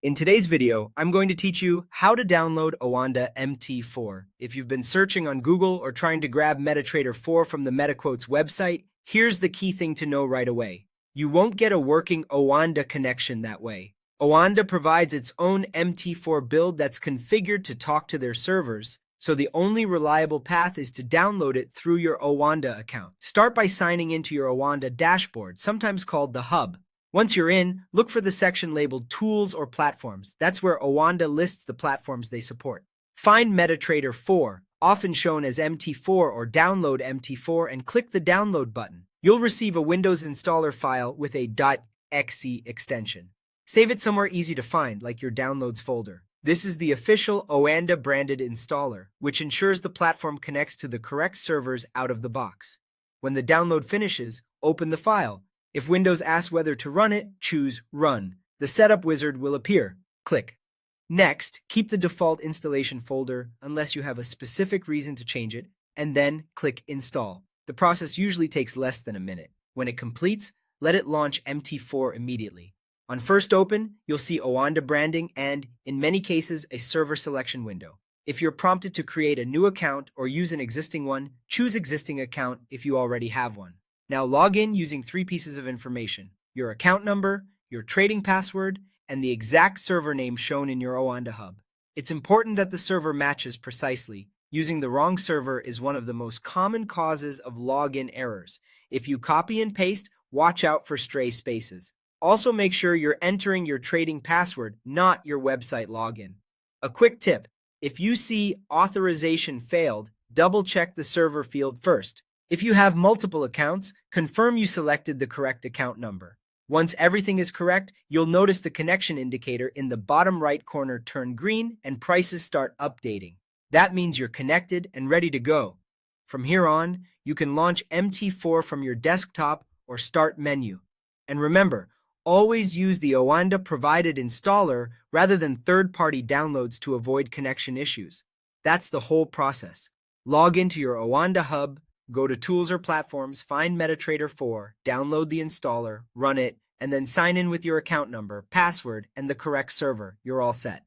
In today's video, I'm going to teach you how to download Oanda MT4. If you've been searching on Google or trying to grab MetaTrader 4 from the MetaQuotes website, here's the key thing to know right away. You won't get a working Oanda connection that way. Oanda provides its own MT4 build that's configured to talk to their servers, so the only reliable path is to download it through your Oanda account. Start by signing into your Oanda dashboard, sometimes called the hub. Once you're in, look for the section labeled Tools or Platforms. That's where Oanda lists the platforms they support. Find MetaTrader 4, often shown as MT4 or Download MT4, and click the Download button. You'll receive a Windows installer file with a .exe extension. Save it somewhere easy to find, like your Downloads folder. This is the official Oanda branded installer, which ensures the platform connects to the correct servers out of the box. When the download finishes, open the file. If Windows asks whether to run it, choose Run. The setup wizard will appear. Click. Next, keep the default installation folder unless you have a specific reason to change it, and then click Install. The process usually takes less than a minute. When it completes, let it launch MT4 immediately. On first open, you'll see Oanda branding and, in many cases, a server selection window. If you're prompted to create a new account or use an existing one, choose Existing Account if you already have one. Now log in using 3 pieces of information: your account number, your trading password, and the exact server name shown in your Oanda hub. It's important that the server matches precisely. Using the wrong server is one of the most common causes of login errors. If you copy and paste, watch out for stray spaces. Also make sure you're entering your trading password, not your website login. A quick tip: if you see Authorization Failed, double-check the server field first. If you have multiple accounts, confirm you selected the correct account number. Once everything is correct, you'll notice the connection indicator in the bottom right corner turn green and prices start updating. That means you're connected and ready to go. From here on, you can launch MT4 from your desktop or Start menu. And remember, always use the Oanda provided installer rather than third-party downloads to avoid connection issues. That's the whole process. Log into your Oanda hub, go to Tools or Platforms, find MetaTrader 4, download the installer, run it, and then sign in with your account number, password, and the correct server. You're all set.